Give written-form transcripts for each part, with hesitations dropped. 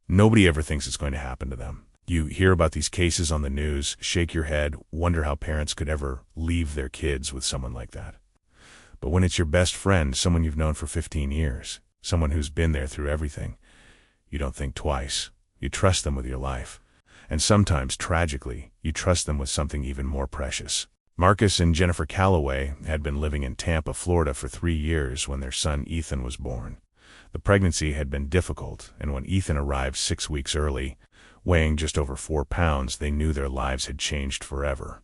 Nobody ever thinks it's going to happen to them. You hear about these cases on the news, shake your head, wonder how parents could ever leave their kids with someone like that. But when it's your best friend, someone you've known for 15 years, someone who's been there through everything, you don't think twice. You trust them with your life. And sometimes, tragically, you trust them with something even more precious. Marcus and Jennifer Calloway had been living in Tampa, Florida for 3 years when their son Ethan was born. The pregnancy had been difficult, and when Ethan arrived 6 weeks early, weighing just over 4 pounds, they knew their lives had changed forever.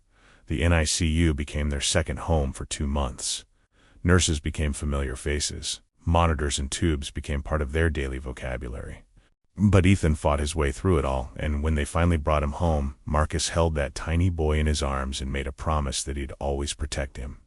The NICU became their second home for 2 months. Nurses became familiar faces. Monitors and tubes became part of their daily vocabulary. But Ethan fought his way through it all, and when they finally brought him home, Marcus held that tiny boy in his arms and made a promise that he'd always protect him.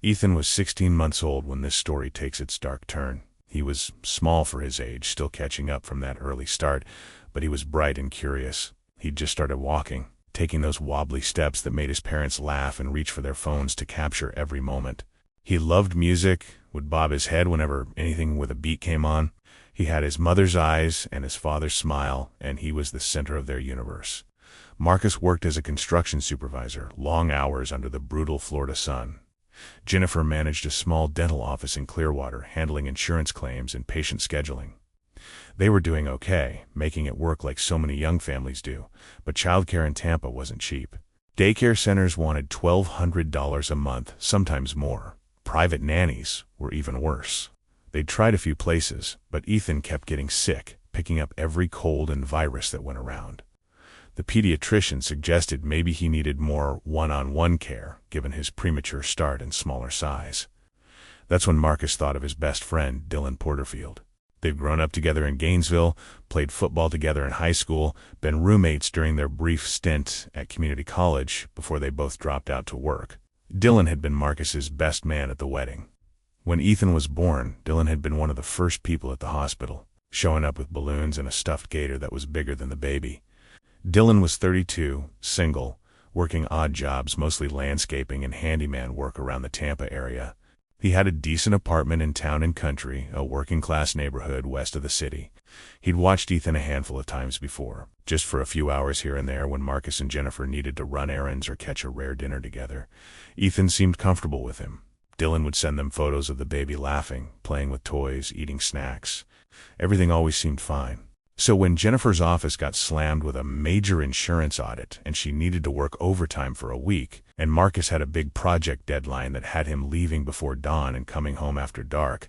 Ethan was 16 months old when this story takes its dark turn. He was small for his age, still catching up from that early start, but he was bright and curious. He'd just started walking, taking those wobbly steps that made his parents laugh and reach for their phones to capture every moment. He loved music, would bob his head whenever anything with a beat came on. He had his mother's eyes and his father's smile, and he was the center of their universe. Marcus worked as a construction supervisor, long hours under the brutal Florida sun. Jennifer managed a small dental office in Clearwater, handling insurance claims and patient scheduling. They were doing okay, making it work like so many young families do, but childcare in Tampa wasn't cheap. Daycare centers wanted $1,200 a month, sometimes more. Private nannies were even worse. They'd tried a few places, but Ethan kept getting sick, picking up every cold and virus that went around. The pediatrician suggested maybe he needed more one-on-one care, given his premature start and smaller size. That's when Marcus thought of his best friend, Dylan Porterfield. They'd grown up together in Gainesville, played football together in high school, been roommates during their brief stint at community college before they both dropped out to work. Dylan had been Marcus's best man at the wedding. When Ethan was born, Dylan had been one of the first people at the hospital, showing up with balloons and a stuffed gator that was bigger than the baby. Dylan was 32, single, working odd jobs, mostly landscaping and handyman work around the Tampa area. He had a decent apartment in Town and Country, a working-class neighborhood west of the city. He'd watched Ethan a handful of times before, just for a few hours here and there when Marcus and Jennifer needed to run errands or catch a rare dinner together. Ethan seemed comfortable with him. Dylan would send them photos of the baby laughing, playing with toys, eating snacks. Everything always seemed fine. So when Jennifer's office got slammed with a major insurance audit and she needed to work overtime for a week, and Marcus had a big project deadline that had him leaving before dawn and coming home after dark,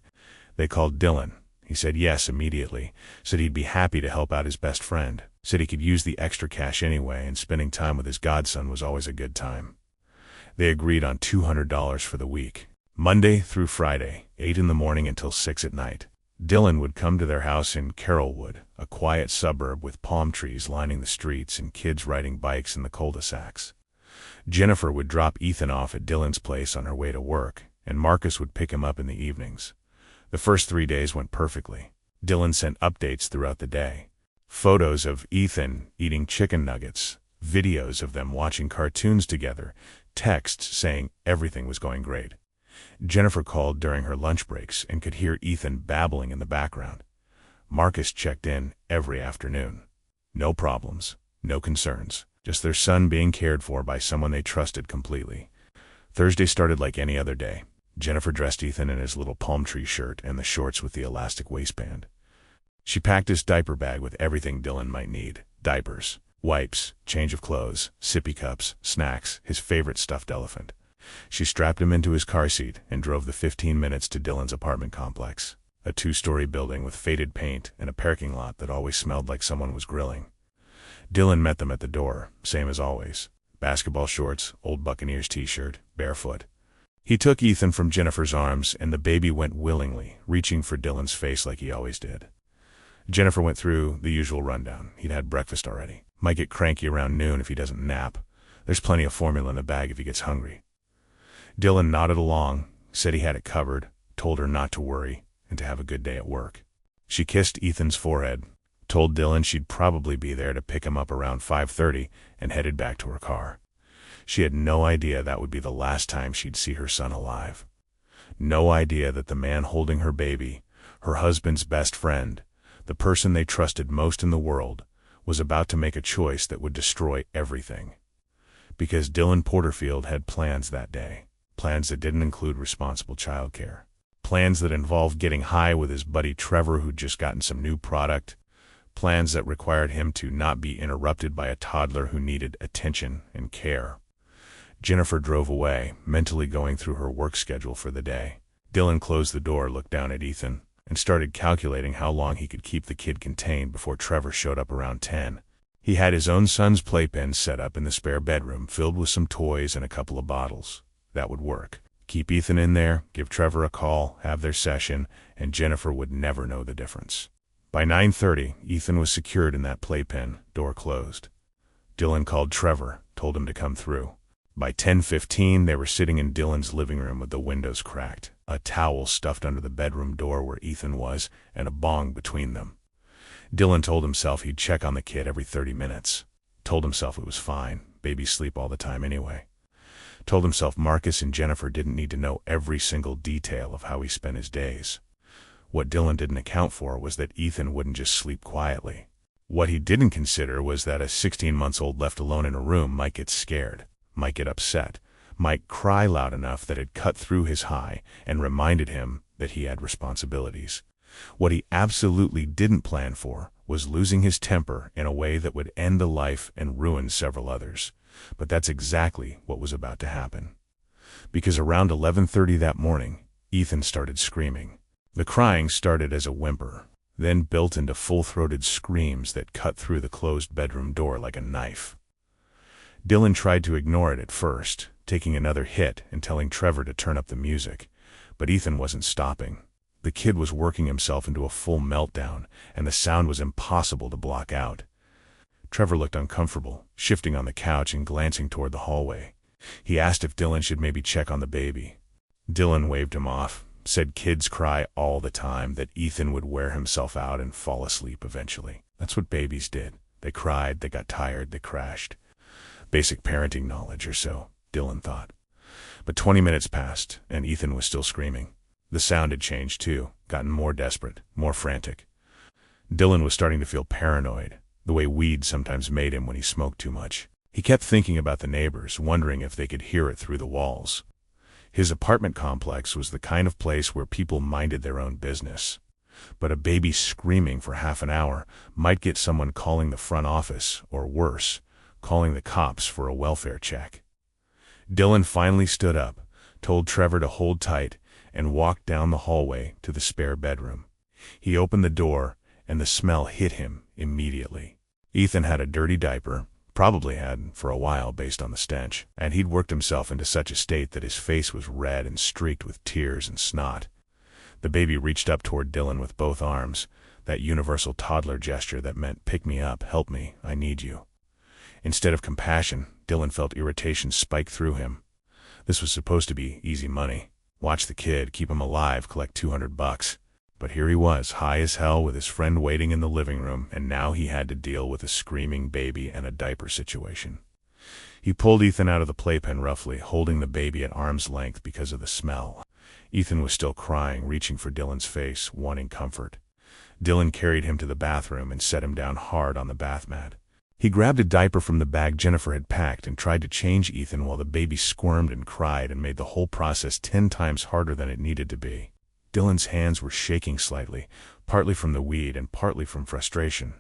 they called Dylan. He said yes immediately, said he'd be happy to help out his best friend, said he could use the extra cash anyway, and spending time with his godson was always a good time. They agreed on $200 for the week, Monday through Friday, 8 in the morning until 6 at night. Dylan would come to their house in Carrollwood, a quiet suburb with palm trees lining the streets and kids riding bikes in the cul-de-sacs. Jennifer would drop Ethan off at Dylan's place on her way to work, and Marcus would pick him up in the evenings. The first 3 days went perfectly. Dylan sent updates throughout the day. Photos of Ethan eating chicken nuggets, videos of them watching cartoons together, texts saying everything was going great. Jennifer called during her lunch breaks and could hear Ethan babbling in the background. Marcus checked in every afternoon. No problems, no concerns, just their son being cared for by someone they trusted completely. Thursday started like any other day. Jennifer dressed Ethan in his little palm tree shirt and the shorts with the elastic waistband. She packed his diaper bag with everything Dylan might need: diapers, wipes, change of clothes, sippy cups, snacks, his favorite stuffed elephant. She strapped him into his car seat and drove the 15 minutes to Dylan's apartment complex, a 2-story building with faded paint and a parking lot that always smelled like someone was grilling. Dylan met them at the door, same as always: basketball shorts, old Buccaneers t-shirt, barefoot. He took Ethan from Jennifer's arms, and the baby went willingly, reaching for Dylan's face like he always did. Jennifer went through the usual rundown. He'd had breakfast already. Might get cranky around noon if he doesn't nap. There's plenty of formula in the bag if he gets hungry. Dylan nodded along, said he had it covered, told her not to worry, and to have a good day at work. She kissed Ethan's forehead, told Dylan she'd probably be there to pick him up around 5:30, and headed back to her car. She had no idea that would be the last time she'd see her son alive. No idea that the man holding her baby, her husband's best friend, the person they trusted most in the world, was about to make a choice that would destroy everything. Because Dylan Porterfield had plans that day. Plans that didn't include responsible childcare. Plans that involved getting high with his buddy Trevor, who'd just gotten some new product. Plans that required him to not be interrupted by a toddler who needed attention and care. Jennifer drove away, mentally going through her work schedule for the day. Dylan closed the door, looked down at Ethan, and started calculating how long he could keep the kid contained before Trevor showed up around 10. He had his own son's playpen set up in the spare bedroom, filled with some toys and a couple of bottles. That would work. Keep Ethan in there, give Trevor a call, have their session, and Jennifer would never know the difference. By 9:30, Ethan was secured in that playpen, door closed. Dylan called Trevor, told him to come through. By 10:15, they were sitting in Dylan's living room with the windows cracked, a towel stuffed under the bedroom door where Ethan was, and a bong between them. Dylan told himself he'd check on the kid every 30 minutes. Told himself it was fine, babies sleep all the time anyway. Told himself Marcus and Jennifer didn't need to know every single detail of how he spent his days. What Dylan didn't account for was that Ethan wouldn't just sleep quietly. What he didn't consider was that a 16-month-old left alone in a room might get scared, might get upset, might cry loud enough that it cut through his high and reminded him that he had responsibilities. What he absolutely didn't plan for was losing his temper in a way that would end a life and ruin several others. But that's exactly what was about to happen. Because around 11:30 that morning, Ethan started screaming. The crying started as a whimper, then built into full-throated screams that cut through the closed bedroom door like a knife. Dylan tried to ignore it at first, taking another hit and telling Trevor to turn up the music, but Ethan wasn't stopping. The kid was working himself into a full meltdown, and the sound was impossible to block out. Trevor looked uncomfortable, shifting on the couch and glancing toward the hallway. He asked if Dylan should maybe check on the baby. Dylan waved him off, said kids cry all the time, that Ethan would wear himself out and fall asleep eventually. That's what babies did. They cried, they got tired, they crashed. Basic parenting knowledge or so, Dylan thought. But 20 minutes passed, and Ethan was still screaming. The sound had changed too, gotten more desperate, more frantic. Dylan was starting to feel paranoid, the way weed sometimes made him when he smoked too much. He kept thinking about the neighbors, wondering if they could hear it through the walls. His apartment complex was the kind of place where people minded their own business. But a baby screaming for half an hour might get someone calling the front office, or worse, calling the cops for a welfare check. Dylan finally stood up, told Trevor to hold tight, and walked down the hallway to the spare bedroom. He opened the door, and the smell hit him immediately. Ethan had a dirty diaper, probably had for a while based on the stench, and he'd worked himself into such a state that his face was red and streaked with tears and snot. The baby reached up toward Dylan with both arms, that universal toddler gesture that meant, "Pick me up, help me, I need you." Instead of compassion, Dylan felt irritation spike through him. This was supposed to be easy money. Watch the kid, keep him alive, collect $200. But here he was, high as hell, with his friend waiting in the living room, and now he had to deal with a screaming baby and a diaper situation. He pulled Ethan out of the playpen roughly, holding the baby at arm's length because of the smell. Ethan was still crying, reaching for Dylan's face, wanting comfort. Dylan carried him to the bathroom and set him down hard on the bath mat. He grabbed a diaper from the bag Jennifer had packed and tried to change Ethan while the baby squirmed and cried and made the whole process 10 times harder than it needed to be. Dylan's hands were shaking slightly, partly from the weed and partly from frustration.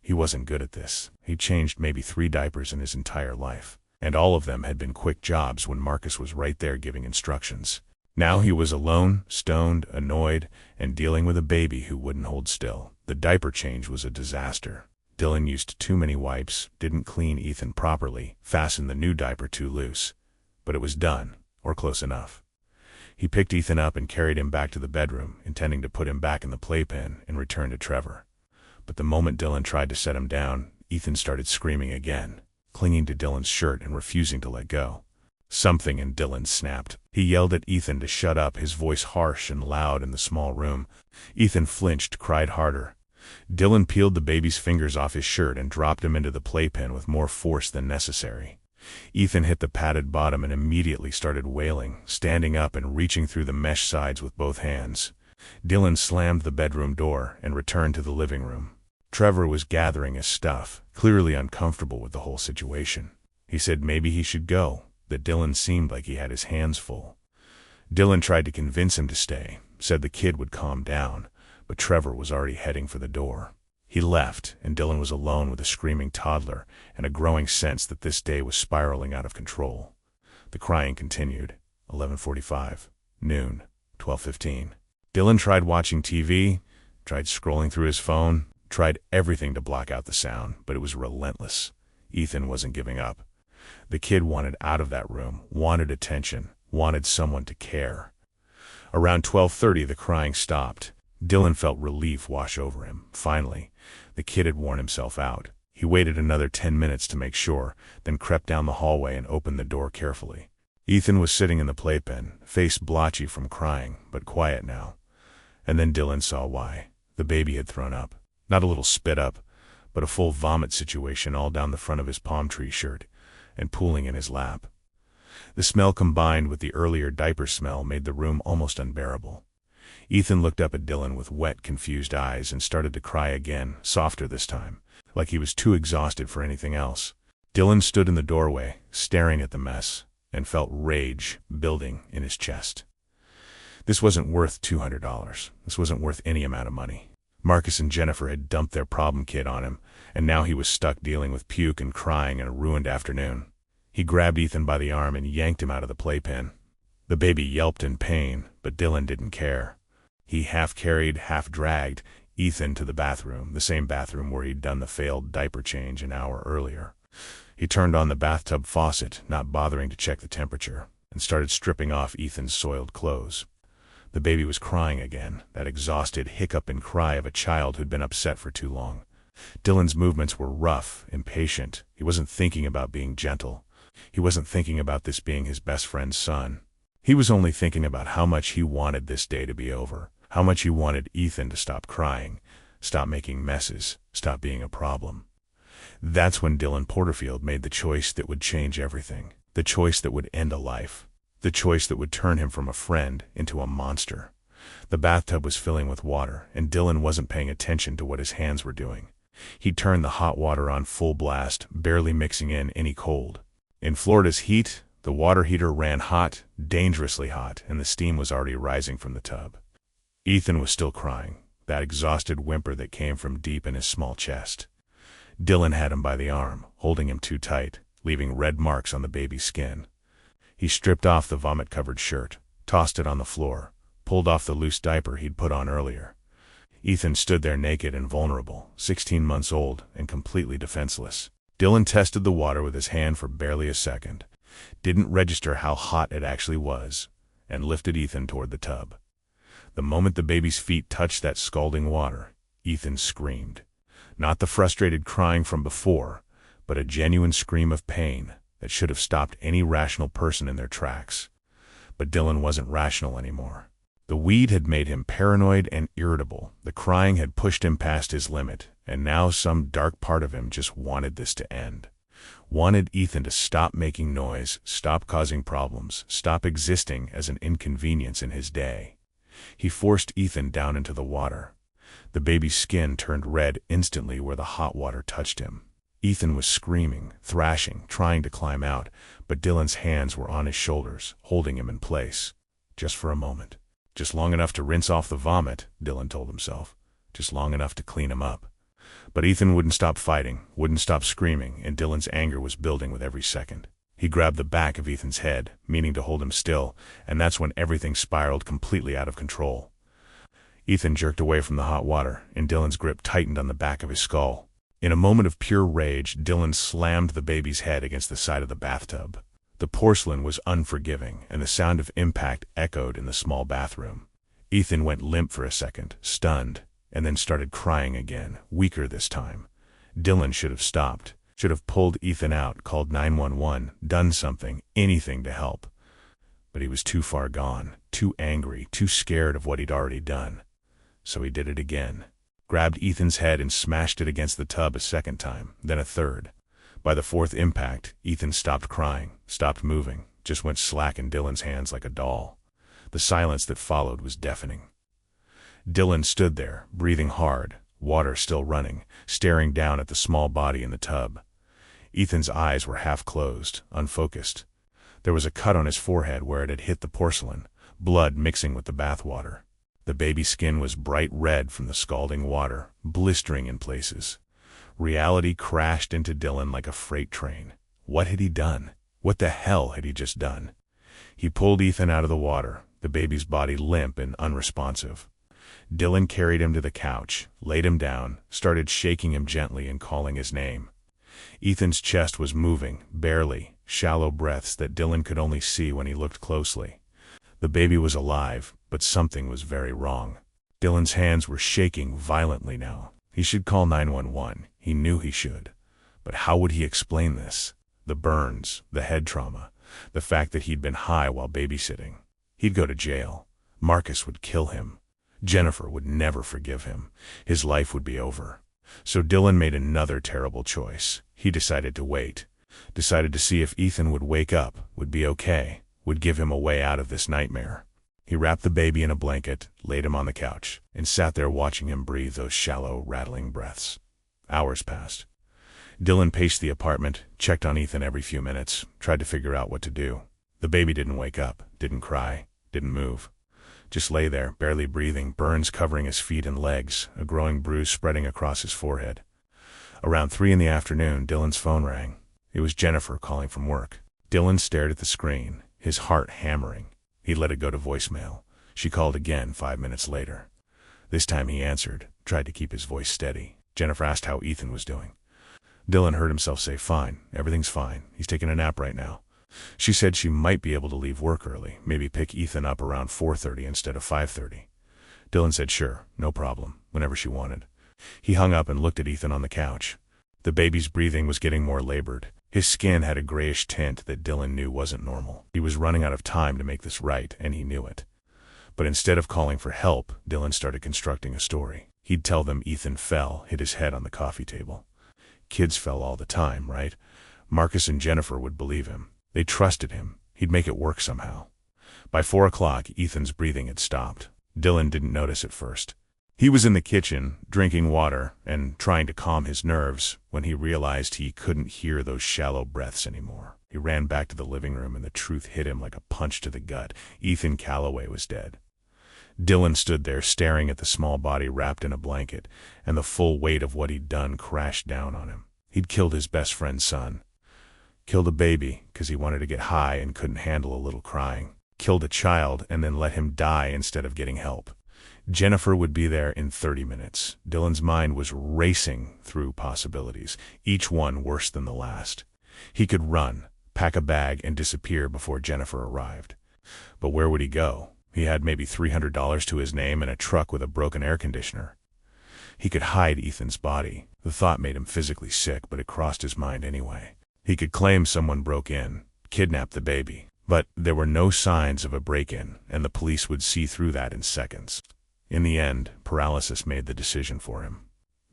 He wasn't good at this. He'd changed maybe 3 diapers in his entire life, and all of them had been quick jobs when Marcus was right there giving instructions. Now he was alone, stoned, annoyed, and dealing with a baby who wouldn't hold still. The diaper change was a disaster. Dylan used too many wipes, didn't clean Ethan properly, fastened the new diaper too loose. But it was done, or close enough. He picked Ethan up and carried him back to the bedroom, intending to put him back in the playpen and return to Trevor. But the moment Dylan tried to set him down, Ethan started screaming again, clinging to Dylan's shirt and refusing to let go. Something in Dylan snapped. He yelled at Ethan to shut up, his voice harsh and loud in the small room. Ethan flinched, cried harder. Dylan peeled the baby's fingers off his shirt and dropped him into the playpen with more force than necessary. Ethan hit the padded bottom and immediately started wailing, standing up and reaching through the mesh sides with both hands. Dylan slammed the bedroom door and returned to the living room. Trevor was gathering his stuff, clearly uncomfortable with the whole situation. He said maybe he should go, that Dylan seemed like he had his hands full. Dylan tried to convince him to stay, said the kid would calm down, but Trevor was already heading for the door. He left, and Dylan was alone with a screaming toddler and a growing sense that this day was spiraling out of control. The crying continued. 11:45, noon, 12:15. Dylan tried watching TV, tried scrolling through his phone, tried everything to block out the sound, but it was relentless. Ethan wasn't giving up. The kid wanted out of that room, wanted attention, wanted someone to care. Around 12:30, the crying stopped. Dylan felt relief wash over him. Finally, the kid had worn himself out. He waited another 10 minutes to make sure, then crept down the hallway and opened the door carefully. Ethan was sitting in the playpen, face blotchy from crying, but quiet now. And then Dylan saw why. The baby had thrown up. Not a little spit up, but a full vomit situation all down the front of his palm tree shirt, and pooling in his lap. The smell combined with the earlier diaper smell made the room almost unbearable. Ethan looked up at Dylan with wet, confused eyes and started to cry again, softer this time, like he was too exhausted for anything else. Dylan stood in the doorway, staring at the mess, and felt rage building in his chest. This wasn't worth $200. This wasn't worth any amount of money. Marcus and Jennifer had dumped their problem kid on him, and now he was stuck dealing with puke and crying in a ruined afternoon. He grabbed Ethan by the arm and yanked him out of the playpen. The baby yelped in pain, but Dylan didn't care. He half-carried, half-dragged Ethan to the bathroom, the same bathroom where he'd done the failed diaper change an hour earlier. He turned on the bathtub faucet, not bothering to check the temperature, and started stripping off Ethan's soiled clothes. The baby was crying again, that exhausted, hiccuping cry of a child who'd been upset for too long. Dylan's movements were rough, impatient. He wasn't thinking about being gentle. He wasn't thinking about this being his best friend's son. He was only thinking about how much he wanted this day to be over, how much he wanted Ethan to stop crying, stop making messes, stop being a problem. That's when Dylan Porterfield made the choice that would change everything, the choice that would end a life, the choice that would turn him from a friend into a monster. The bathtub was filling with water, and Dylan wasn't paying attention to what his hands were doing. He turned the hot water on full blast, barely mixing in any cold. In Florida's heat, the water heater ran hot, dangerously hot, and the steam was already rising from the tub. Ethan was still crying, that exhausted whimper that came from deep in his small chest. Dylan had him by the arm, holding him too tight, leaving red marks on the baby's skin. He stripped off the vomit-covered shirt, tossed it on the floor, pulled off the loose diaper he'd put on earlier. Ethan stood there naked and vulnerable, 16 months old and completely defenseless. Dylan tested the water with his hand for barely a second, didn't register how hot it actually was, and lifted Ethan toward the tub. The moment the baby's feet touched that scalding water, Ethan screamed. Not the frustrated crying from before, but a genuine scream of pain that should have stopped any rational person in their tracks. But Dylan wasn't rational anymore. The weed had made him paranoid and irritable. The crying had pushed him past his limit, and now some dark part of him just wanted this to end. Wanted Ethan to stop making noise, stop causing problems, stop existing as an inconvenience in his day. He forced Ethan down into the water. The baby's skin turned red instantly where the hot water touched him. Ethan was screaming, thrashing, trying to climb out, but Dylan's hands were on his shoulders, holding him in place. Just for a moment. Just long enough to rinse off the vomit, Dylan told himself. Just long enough to clean him up. But Ethan wouldn't stop fighting, wouldn't stop screaming, and Dylan's anger was building with every second. He grabbed the back of Ethan's head, meaning to hold him still, and that's when everything spiraled completely out of control. Ethan jerked away from the hot water, and Dylan's grip tightened on the back of his skull. In a moment of pure rage, Dylan slammed the baby's head against the side of the bathtub. The porcelain was unforgiving, and the sound of impact echoed in the small bathroom. Ethan went limp for a second, stunned, and then started crying again, weaker this time. Dylan should have stopped, should have pulled Ethan out, called 911, done something, anything to help. But he was too far gone, too angry, too scared of what he'd already done. So he did it again. Grabbed Ethan's head and smashed it against the tub a second time, then a third. By the fourth impact, Ethan stopped crying, stopped moving, just went slack in Dylan's hands like a doll. The silence that followed was deafening. Dylan stood there, breathing hard, water still running, staring down at the small body in the tub. Ethan's eyes were half closed, unfocused. There was a cut on his forehead where it had hit the porcelain, blood mixing with the bathwater. The baby's skin was bright red from the scalding water, blistering in places. Reality crashed into Dylan like a freight train. What had he done? What the hell had he just done? He pulled Ethan out of the water, the baby's body limp and unresponsive. Dylan carried him to the couch, laid him down, started shaking him gently and calling his name. Ethan's chest was moving, barely, shallow breaths that Dylan could only see when he looked closely. The baby was alive, but something was very wrong. Dylan's hands were shaking violently now. He should call 911. He knew he should. But how would he explain this? The burns, the head trauma, the fact that he'd been high while babysitting. He'd go to jail. Marcus would kill him. Jennifer would never forgive him. His life would be over. So Dylan made another terrible choice. He decided to wait. Decided to see if Ethan would wake up, would be okay, would give him a way out of this nightmare. He wrapped the baby in a blanket, laid him on the couch, and sat there watching him breathe those shallow, rattling breaths. Hours passed. Dylan paced the apartment, checked on Ethan every few minutes, tried to figure out what to do. The baby didn't wake up, didn't cry, didn't move. Just lay there, barely breathing, burns covering his feet and legs, a growing bruise spreading across his forehead. Around 3 in the afternoon, Dylan's phone rang. It was Jennifer calling from work. Dylan stared at the screen, his heart hammering. He let it go to voicemail. She called again 5 minutes later. This time he answered, tried to keep his voice steady. Jennifer asked how Ethan was doing. Dylan heard himself say, "Fine, everything's fine. He's taking a nap right now." She said she might be able to leave work early, maybe pick Ethan up around 4:30 instead of 5:30. Dylan said sure, no problem, whenever she wanted. He hung up and looked at Ethan on the couch. The baby's breathing was getting more labored. His skin had a grayish tint that Dylan knew wasn't normal. He was running out of time to make this right, and he knew it. But instead of calling for help, Dylan started constructing a story. He'd tell them Ethan fell, hit his head on the coffee table. Kids fell all the time, right? Marcus and Jennifer would believe him. They trusted him. He'd make it work somehow. By 4 o'clock, Ethan's breathing had stopped. Dylan didn't notice at first. He was in the kitchen, drinking water and trying to calm his nerves when he realized he couldn't hear those shallow breaths anymore. He ran back to the living room and the truth hit him like a punch to the gut. Ethan Calloway was dead. Dylan stood there staring at the small body wrapped in a blanket, and the full weight of what he'd done crashed down on him. He'd killed his best friend's son. Killed a baby because he wanted to get high and couldn't handle a little crying. Killed a child and then let him die instead of getting help. Jennifer would be there in 30 minutes. Dylan's mind was racing through possibilities, each one worse than the last. He could run, pack a bag, and disappear before Jennifer arrived. But where would he go? He had maybe $300 to his name and a truck with a broken air conditioner. He could hide Ethan's body. The thought made him physically sick, but it crossed his mind anyway. He could claim someone broke in, kidnapped the baby. But there were no signs of a break-in, and the police would see through that in seconds. In the end, paralysis made the decision for him.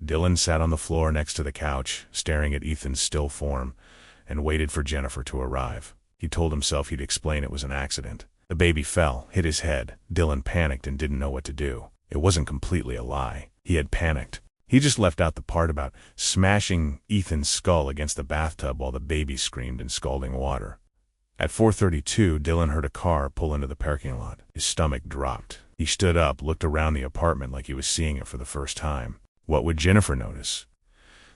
Dylan sat on the floor next to the couch, staring at Ethan's still form, and waited for Jennifer to arrive. He told himself he'd explain it was an accident. The baby fell, hit his head. Dylan panicked and didn't know what to do. It wasn't completely a lie. He had panicked. He just left out the part about smashing Ethan's skull against the bathtub while the baby screamed in scalding water. At 4:32, Dylan heard a car pull into the parking lot. His stomach dropped. He stood up, looked around the apartment like he was seeing it for the first time. What would Jennifer notice?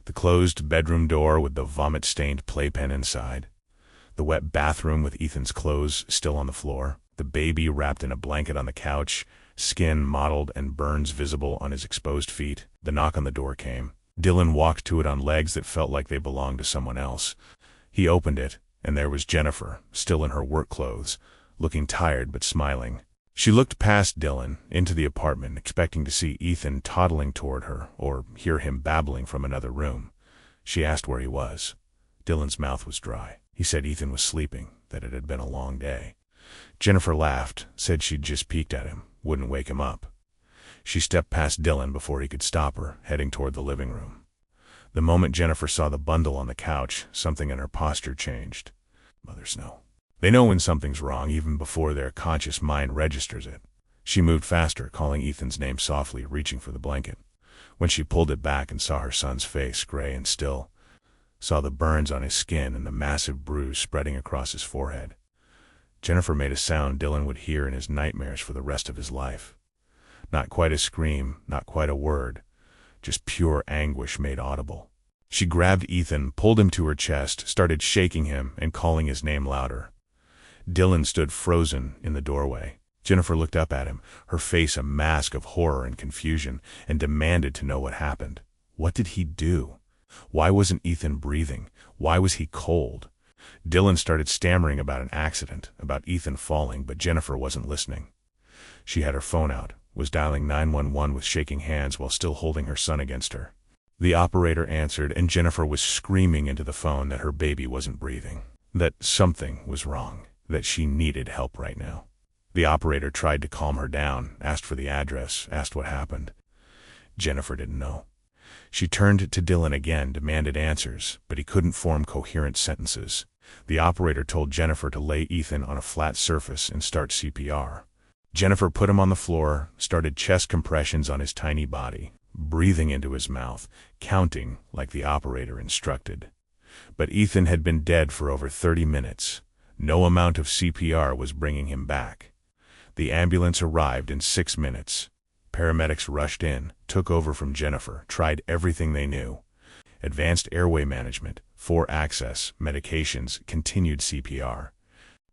The closed bedroom door with the vomit-stained playpen inside. The wet bathroom with Ethan's clothes still on the floor. The baby wrapped in a blanket on the couch, skin mottled and burns visible on his exposed feet. The knock on the door came. Dylan walked to it on legs that felt like they belonged to someone else. He opened it, and there was Jennifer, still in her work clothes, looking tired but smiling. She looked past Dylan, into the apartment, expecting to see Ethan toddling toward her or hear him babbling from another room. She asked where he was. Dylan's mouth was dry. He said Ethan was sleeping, that it had been a long day. Jennifer laughed, said she'd just peeked at him, wouldn't wake him up. She stepped past Dylan before he could stop her, heading toward the living room. The moment Jennifer saw the bundle on the couch, something in her posture changed. Mothers know. They know when something's wrong even before their conscious mind registers it. She moved faster, calling Ethan's name softly, reaching for the blanket. When she pulled it back and saw her son's face, gray and still, saw the burns on his skin and the massive bruise spreading across his forehead, Jennifer made a sound Dylan would hear in his nightmares for the rest of his life. Not quite a scream, not quite a word, just pure anguish made audible. She grabbed Ethan, pulled him to her chest, started shaking him and calling his name louder. Dylan stood frozen in the doorway. Jennifer looked up at him, her face a mask of horror and confusion, and demanded to know what happened. What did he do? Why wasn't Ethan breathing? Why was he cold? Dylan started stammering about an accident, about Ethan falling, but Jennifer wasn't listening. She had her phone out, was dialing 911 with shaking hands while still holding her son against her. The operator answered, and Jennifer was screaming into the phone that her baby wasn't breathing, that something was wrong, that she needed help right now. The operator tried to calm her down, asked for the address, asked what happened. Jennifer didn't know. She turned to Dylan again, demanded answers, but he couldn't form coherent sentences. The operator told Jennifer to lay Ethan on a flat surface and start CPR. Jennifer put him on the floor, started chest compressions on his tiny body, breathing into his mouth, counting like the operator instructed. But Ethan had been dead for over 30 minutes. No amount of CPR was bringing him back. The ambulance arrived in 6 minutes. Paramedics rushed in, took over from Jennifer, tried everything they knew. Advanced airway management, 4-access, medications, continued CPR.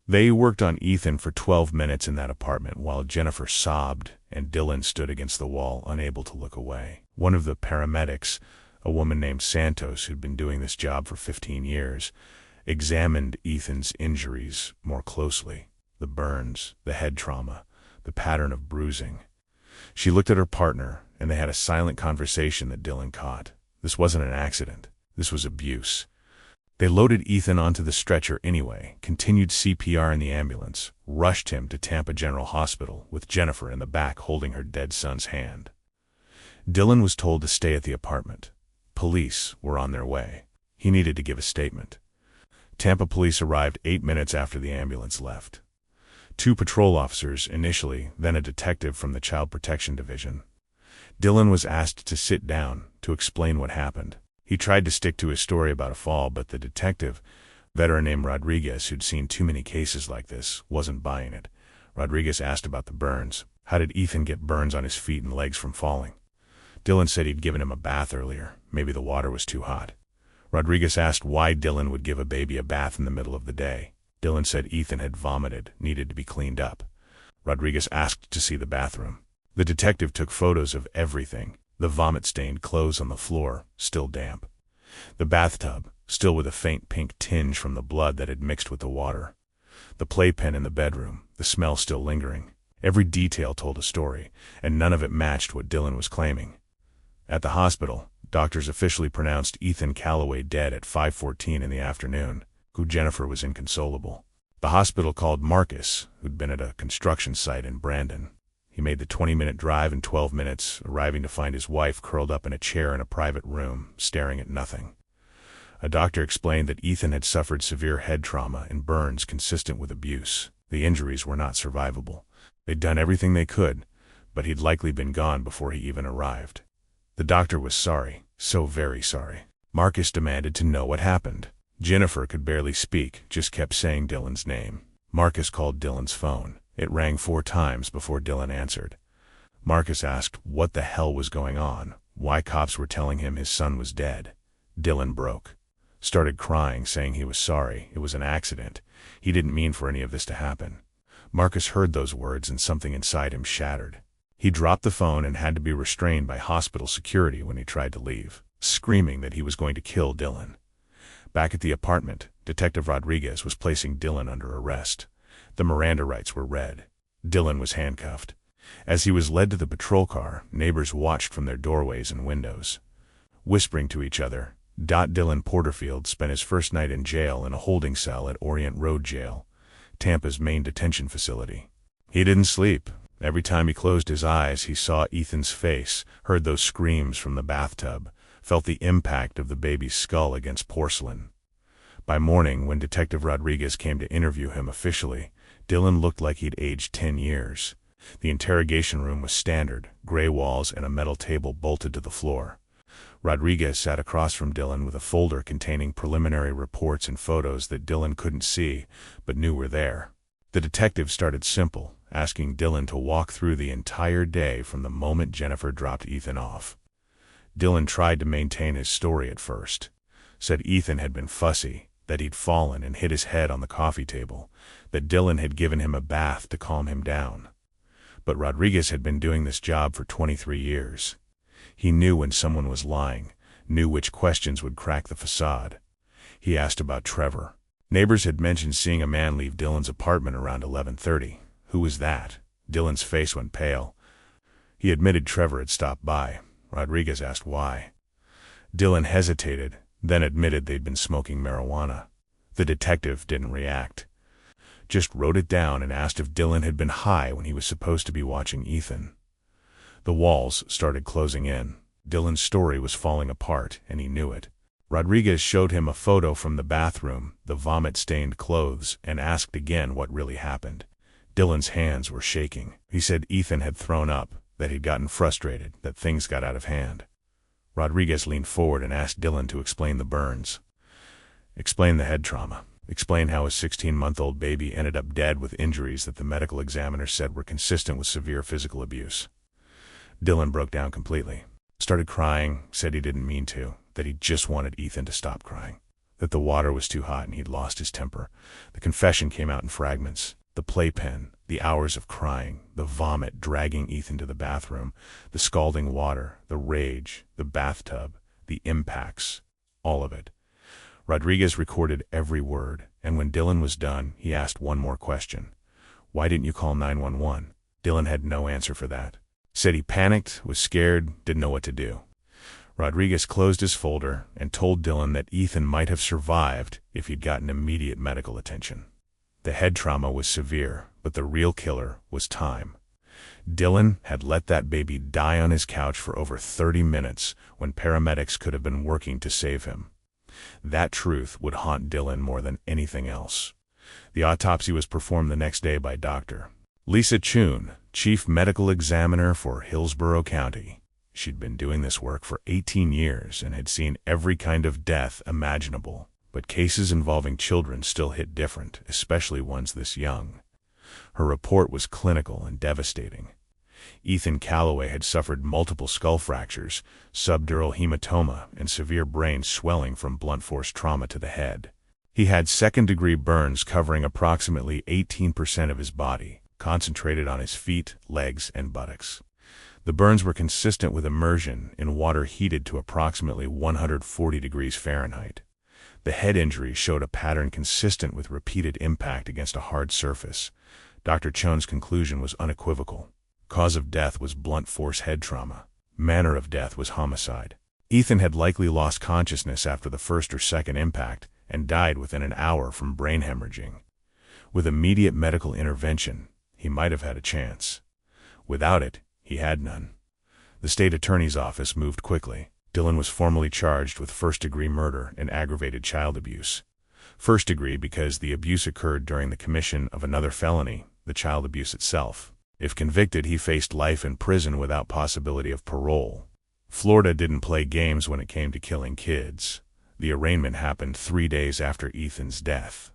They worked on Ethan for 12 minutes in that apartment while Jennifer sobbed and Dylan stood against the wall, unable to look away. One of the paramedics, a woman named Santos who'd been doing this job for 15 years, examined Ethan's injuries more closely. The burns, the head trauma, the pattern of bruising. She looked at her partner, and they had a silent conversation that Dylan caught. This wasn't an accident. This was abuse. They loaded Ethan onto the stretcher anyway, continued CPR in the ambulance, rushed him to Tampa General Hospital with Jennifer in the back holding her dead son's hand. Dylan was told to stay at the apartment. Police were on their way. He needed to give a statement. Tampa police arrived 8 minutes after the ambulance left. 2 patrol officers initially, then a detective from the Child Protection Division. Dylan was asked to sit down, to explain what happened. He tried to stick to his story about a fall, but the detective, veteran named Rodriguez who'd seen too many cases like this, wasn't buying it. Rodriguez asked about the burns. How did Ethan get burns on his feet and legs from falling? Dylan said he'd given him a bath earlier. Maybe the water was too hot. Rodriguez asked why Dylan would give a baby a bath in the middle of the day. Dylan said Ethan had vomited, needed to be cleaned up. Rodriguez asked to see the bathroom. The detective took photos of everything. The vomit-stained clothes on the floor, still damp. The bathtub, still with a faint pink tinge from the blood that had mixed with the water. The playpen in the bedroom, the smell still lingering. Every detail told a story, and none of it matched what Dylan was claiming. At the hospital, doctors officially pronounced Ethan Calloway dead at 5:14 in the afternoon, who Jennifer was inconsolable. The hospital called Marcus, who'd been at a construction site in Brandon. He made the 20-minute drive in 12 minutes, arriving to find his wife curled up in a chair in a private room, staring at nothing. A doctor explained that Ethan had suffered severe head trauma and burns consistent with abuse. The injuries were not survivable. They'd done everything they could, but he'd likely been gone before he even arrived. The doctor was sorry, so very sorry. Marcus demanded to know what happened. Jennifer could barely speak, just kept saying Dylan's name. Marcus called Dylan's phone. It rang 4 times before Dylan answered. Marcus asked what the hell was going on, why cops were telling him his son was dead. Dylan broke. Started crying, saying he was sorry, it was an accident. He didn't mean for any of this to happen. Marcus heard those words and something inside him shattered. He dropped the phone and had to be restrained by hospital security when he tried to leave, screaming that he was going to kill Dylan. Back at the apartment, Detective Rodriguez was placing Dylan under arrest. The Miranda rights were read. Dylan was handcuffed. As he was led to the patrol car, neighbors watched from their doorways and windows. Whispering to each other, Dylan Porterfield spent his first night in jail in a holding cell at Orient Road Jail, Tampa's main detention facility. He didn't sleep. Every time he closed his eyes, he saw Ethan's face, heard those screams from the bathtub, felt the impact of the baby's skull against porcelain. By morning, when Detective Rodriguez came to interview him officially, Dylan looked like he'd aged 10 years. The interrogation room was standard, gray walls and a metal table bolted to the floor. Rodriguez sat across from Dylan with a folder containing preliminary reports and photos that Dylan couldn't see, but knew were there. The detective started simple, asking Dylan to walk through the entire day from the moment Jennifer dropped Ethan off. Dylan tried to maintain his story at first. Said Ethan had been fussy, that he'd fallen and hit his head on the coffee table, that Dylan had given him a bath to calm him down. But Rodriguez had been doing this job for 23 years. He knew when someone was lying, knew which questions would crack the facade. He asked about Trevor. Neighbors had mentioned seeing a man leave Dylan's apartment around 11:30. Who was that? Dylan's face went pale. He admitted Trevor had stopped by. Rodriguez asked why. Dylan hesitated, then admitted they'd been smoking marijuana. The detective didn't react. Just wrote it down and asked if Dylan had been high when he was supposed to be watching Ethan. The walls started closing in. Dylan's story was falling apart, and he knew it. Rodriguez showed him a photo from the bathroom, the vomit-stained clothes, and asked again what really happened. Dylan's hands were shaking. He said Ethan had thrown up, that he'd gotten frustrated, that things got out of hand. Rodriguez leaned forward and asked Dylan to explain the burns. Explain the head trauma. Explain how a 16-month-old baby ended up dead with injuries that the medical examiner said were consistent with severe physical abuse. Dylan broke down completely. Started crying, said he didn't mean to, that he just wanted Ethan to stop crying, that the water was too hot and he'd lost his temper. The confession came out in fragments. The playpen, the hours of crying, the vomit dragging Ethan to the bathroom, the scalding water, the rage, the bathtub, the impacts, all of it. Rodriguez recorded every word, and when Dylan was done, he asked one more question. Why didn't you call 911? Dylan had no answer for that. Said he panicked, was scared, didn't know what to do. Rodriguez closed his folder and told Dylan that Ethan might have survived if he'd gotten immediate medical attention. The head trauma was severe, but the real killer was time. Dylan had let that baby die on his couch for over 30 minutes when paramedics could have been working to save him. That truth would haunt Dylan more than anything else. The autopsy was performed the next day by Dr. Lisa Chun, Chief Medical Examiner for Hillsborough County. She'd been doing this work for 18 years and had seen every kind of death imaginable, but cases involving children still hit different, especially ones this young. Her report was clinical and devastating. Ethan Calloway had suffered multiple skull fractures, subdural hematoma, and severe brain swelling from blunt force trauma to the head. He had second-degree burns covering approximately 18% of his body, concentrated on his feet, legs, and buttocks. The burns were consistent with immersion in water heated to approximately 140 degrees Fahrenheit. The head injury showed a pattern consistent with repeated impact against a hard surface. Dr. Chun's conclusion was unequivocal. Cause of death was blunt force head trauma. Manner of death was homicide. Ethan had likely lost consciousness after the first or second impact and died within an hour from brain hemorrhaging. With immediate medical intervention, he might have had a chance. Without it, he had none. The state attorney's office moved quickly. Dylan was formally charged with first-degree murder and aggravated child abuse. First degree because the abuse occurred during the commission of another felony, the child abuse itself. If convicted, he faced life in prison without possibility of parole. Florida didn't play games when it came to killing kids. The arraignment happened 3 days after Ethan's death.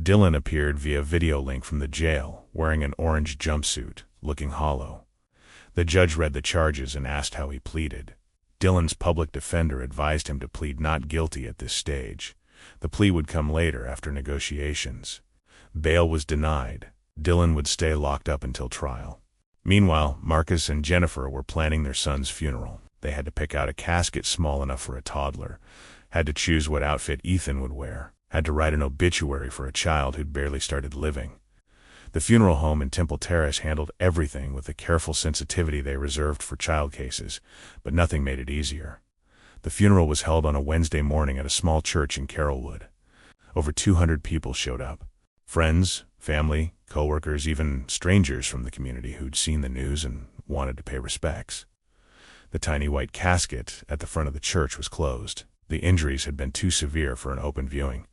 Dylan appeared via video link from the jail, wearing an orange jumpsuit, looking hollow. The judge read the charges and asked how he pleaded. Dylan's public defender advised him to plead not guilty at this stage. The plea would come later after negotiations. Bail was denied. Dylan would stay locked up until trial. Meanwhile, Marcus and Jennifer were planning their son's funeral. They had to pick out a casket small enough for a toddler, had to choose what outfit Ethan would wear, had to write an obituary for a child who'd barely started living. The funeral home in Temple Terrace handled everything with the careful sensitivity they reserved for child cases, but nothing made it easier. The funeral was held on a Wednesday morning at a small church in Carrollwood. Over 200 people showed up. Friends, family, co-workers, even strangers from the community who'd seen the news and wanted to pay respects. The tiny white casket at the front of the church was closed. The injuries had been too severe for an open viewing.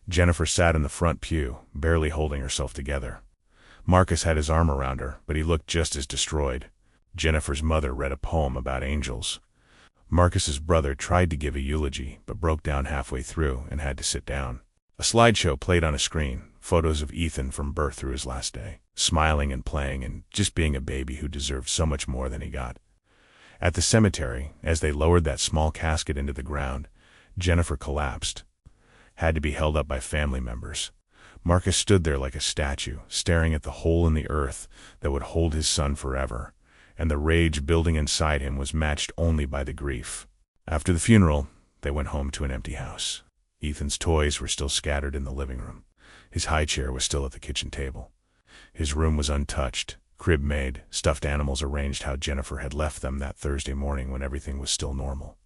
Jennifer sat in the front pew, barely holding herself together. Marcus had his arm around her, but he looked just as destroyed. Jennifer's mother read a poem about angels. Marcus's brother tried to give a eulogy, but broke down halfway through and had to sit down. A slideshow played on a screen, photos of Ethan from birth through his last day, smiling and playing and just being a baby who deserved so much more than he got. At the cemetery, as they lowered that small casket into the ground, Jennifer collapsed, had to be held up by family members. Marcus stood there like a statue, staring at the hole in the earth that would hold his son forever, and the rage building inside him was matched only by the grief. After the funeral, they went home to an empty house. Ethan's toys were still scattered in the living room. His high chair was still at the kitchen table. His room was untouched, crib made, stuffed animals arranged how Jennifer had left them that Thursday morning when everything was still normal.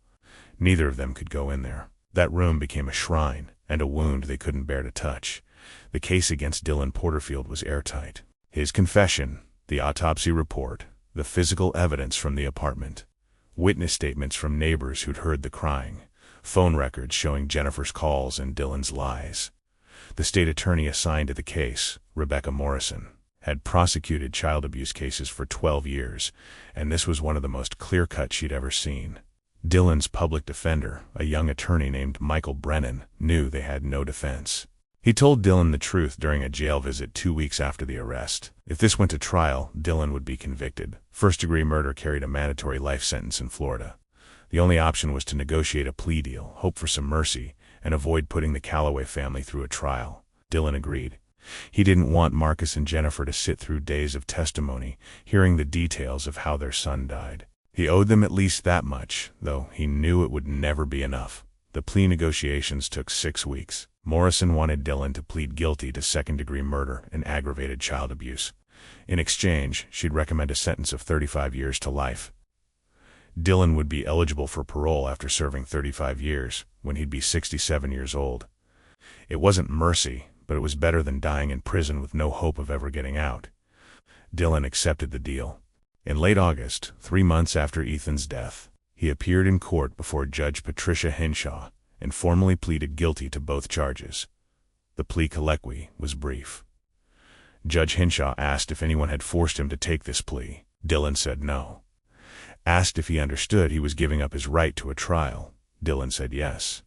Neither of them could go in there. That room became a shrine, and a wound they couldn't bear to touch. The case against Dylan Porterfield was airtight. His confession, the autopsy report, the physical evidence from the apartment, witness statements from neighbors who'd heard the crying, phone records showing Jennifer's calls and Dylan's lies. The state attorney assigned to the case, Rebecca Morrison, had prosecuted child abuse cases for 12 years, and this was one of the most clear-cut she'd ever seen. Dylan's public defender, a young attorney named Michael Brennan, knew they had no defense. He told Dylan the truth during a jail visit 2 weeks after the arrest. If this went to trial, Dylan would be convicted. First-degree murder carried a mandatory life sentence in Florida. The only option was to negotiate a plea deal, hope for some mercy, and avoid putting the Calloway family through a trial. Dylan agreed. He didn't want Marcus and Jennifer to sit through days of testimony, hearing the details of how their son died. He owed them at least that much, though he knew it would never be enough. The plea negotiations took 6 weeks. Morrison wanted Dylan to plead guilty to second-degree murder and aggravated child abuse. In exchange, she'd recommend a sentence of 35 years to life. Dylan would be eligible for parole after serving 35 years, when he'd be 67 years old. It wasn't mercy, but it was better than dying in prison with no hope of ever getting out. Dylan accepted the deal. In late August, 3 months after Ethan's death, he appeared in court before Judge Patricia Henshaw and formally pleaded guilty to both charges. The plea colloquy was brief. Judge Henshaw asked if anyone had forced him to take this plea. Dylan said no. Asked if he understood he was giving up his right to a trial. Dylan said yes.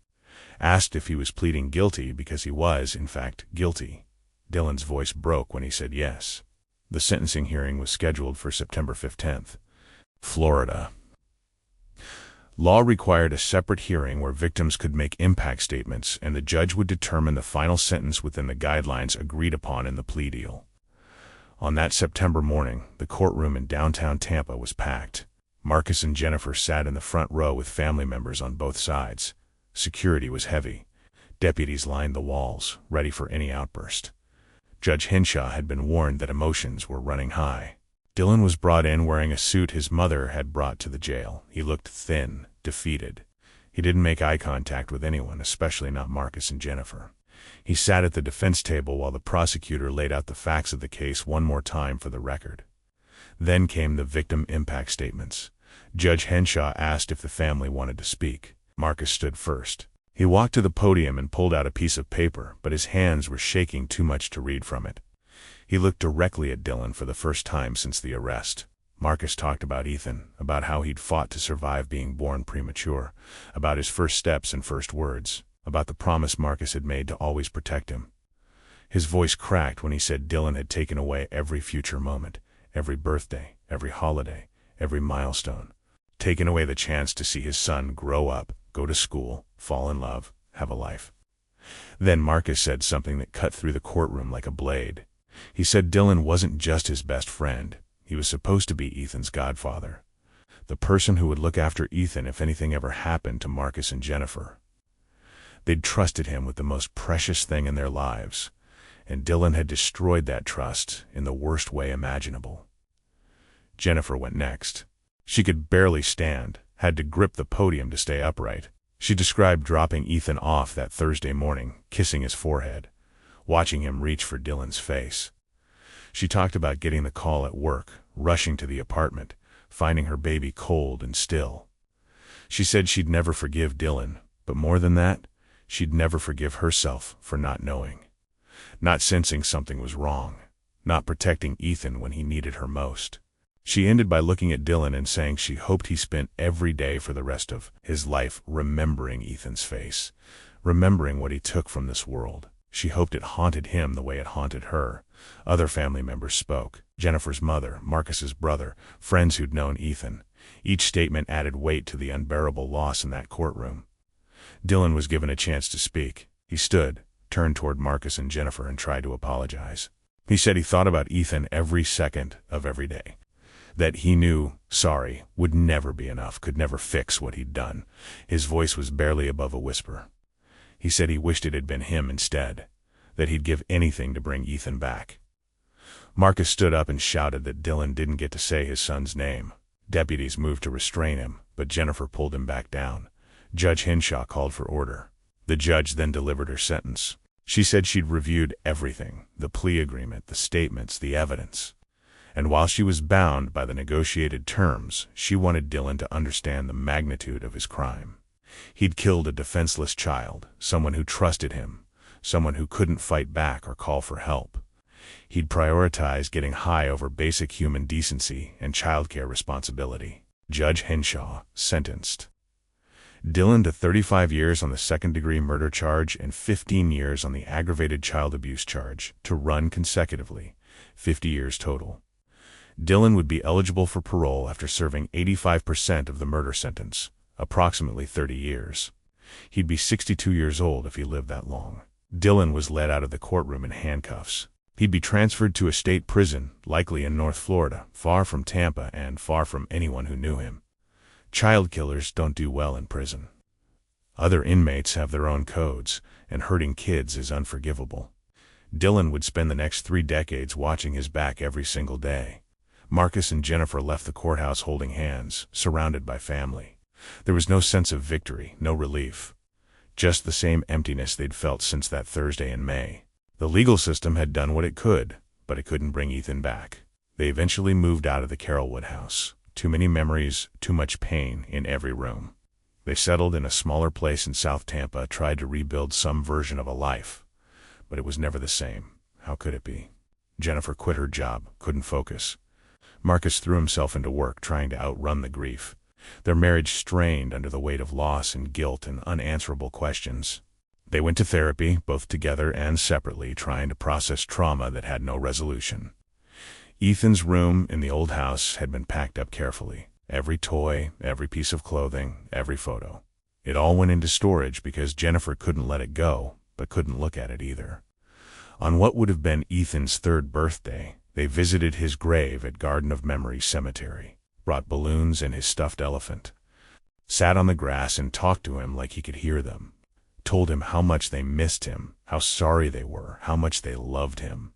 Asked if he was pleading guilty because he was, in fact, guilty. Dylan's voice broke when he said yes. The sentencing hearing was scheduled for September 15th. Florida. Law required a separate hearing where victims could make impact statements and the judge would determine the final sentence within the guidelines agreed upon in the plea deal. On that September morning, the courtroom in downtown Tampa was packed. Marcus and Jennifer sat in the front row with family members on both sides. Security was heavy. Deputies lined the walls, ready for any outburst. Judge Henshaw had been warned that emotions were running high. Dylan was brought in wearing a suit his mother had brought to the jail. He looked thin, defeated. He didn't make eye contact with anyone, especially not Marcus and Jennifer. He sat at the defense table while the prosecutor laid out the facts of the case one more time for the record. Then came the victim impact statements. Judge Henshaw asked if the family wanted to speak. Marcus stood first. He walked to the podium and pulled out a piece of paper, but his hands were shaking too much to read from it. He looked directly at Dylan for the first time since the arrest. Marcus talked about Ethan, about how he'd fought to survive being born premature, about his first steps and first words, about the promise Marcus had made to always protect him. His voice cracked when he said Dylan had taken away every future moment, every birthday, every holiday, every milestone, taken away the chance to see his son grow up, go to school, fall in love, have a life. Then Marcus said something that cut through the courtroom like a blade. He said Dylan wasn't just his best friend. He was supposed to be Ethan's godfather. The person who would look after Ethan if anything ever happened to Marcus and Jennifer. They'd trusted him with the most precious thing in their lives, and Dylan had destroyed that trust in the worst way imaginable. Jennifer went next. She could barely stand, had to grip the podium to stay upright. She described dropping Ethan off that Thursday morning, kissing his forehead, watching him reach for Dylan's face. She talked about getting the call at work, rushing to the apartment, finding her baby cold and still. She said she'd never forgive Dylan, but more than that, she'd never forgive herself for not knowing, not sensing something was wrong, not protecting Ethan when he needed her most. She ended by looking at Dylan and saying she hoped he spent every day for the rest of his life remembering Ethan's face, remembering what he took from this world. She hoped it haunted him the way it haunted her. Other family members spoke. Jennifer's mother, Marcus's brother, friends who'd known Ethan. Each statement added weight to the unbearable loss in that courtroom. Dylan was given a chance to speak. He stood, turned toward Marcus and Jennifer, and tried to apologize. He said he thought about Ethan every second of every day. That he knew sorry would never be enough, could never fix what he'd done. His voice was barely above a whisper. He said he wished it had been him instead, that he'd give anything to bring Ethan back. Marcus stood up and shouted that Dylan didn't get to say his son's name. Deputies moved to restrain him, but Jennifer pulled him back down. Judge Henshaw called for order. The judge then delivered her sentence. She said she'd reviewed everything, the plea agreement, the statements, the evidence. And while she was bound by the negotiated terms, she wanted Dylan to understand the magnitude of his crime. He'd killed a defenseless child, someone who trusted him, someone who couldn't fight back or call for help. He'd prioritized getting high over basic human decency and childcare responsibility. Judge Henshaw sentenced Dylan to 35 years on the second-degree murder charge and 15 years on the aggravated child abuse charge, to run consecutively, 50 years total. Dylan would be eligible for parole after serving 85% of the murder sentence, approximately 30 years. He'd be 62 years old if he lived that long. Dylan was led out of the courtroom in handcuffs. He'd be transferred to a state prison, likely in North Florida, far from Tampa and far from anyone who knew him. Child killers don't do well in prison. Other inmates have their own codes, and hurting kids is unforgivable. Dylan would spend the next 3 decades watching his back every single day. Marcus and Jennifer left the courthouse holding hands, surrounded by family. There was no sense of victory, no relief. Just the same emptiness they'd felt since that Thursday in May. The legal system had done what it could, but it couldn't bring Ethan back. They eventually moved out of the Carrollwood house. Too many memories, too much pain in every room. They settled in a smaller place in South Tampa, tried to rebuild some version of a life. But it was never the same. How could it be? Jennifer quit her job, couldn't focus. Marcus threw himself into work, trying to outrun the grief. Their marriage strained under the weight of loss and guilt and unanswerable questions. They went to therapy, both together and separately, trying to process trauma that had no resolution. Ethan's room in the old house had been packed up carefully. Every toy, every piece of clothing, every photo. It all went into storage because Jennifer couldn't let it go, but couldn't look at it either. On what would have been Ethan's 3rd birthday, they visited his grave at Garden of Memory Cemetery, brought balloons and his stuffed elephant, sat on the grass and talked to him like he could hear them, told him how much they missed him, how sorry they were, how much they loved him.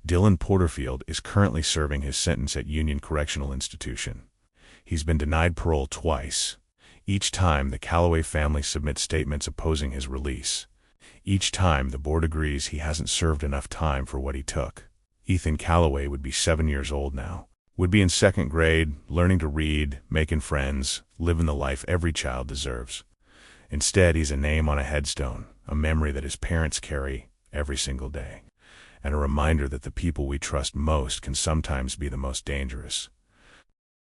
Dylan Porterfield is currently serving his sentence at Union Correctional Institution. He's been denied parole twice. Each time, the Calloway family submits statements opposing his release. Each time, the board agrees he hasn't served enough time for what he took. Ethan Calloway would be 7 years old now. Would be in 2nd grade, learning to read, making friends, living the life every child deserves. Instead, he's a name on a headstone, a memory that his parents carry every single day, and a reminder that the people we trust most can sometimes be the most dangerous.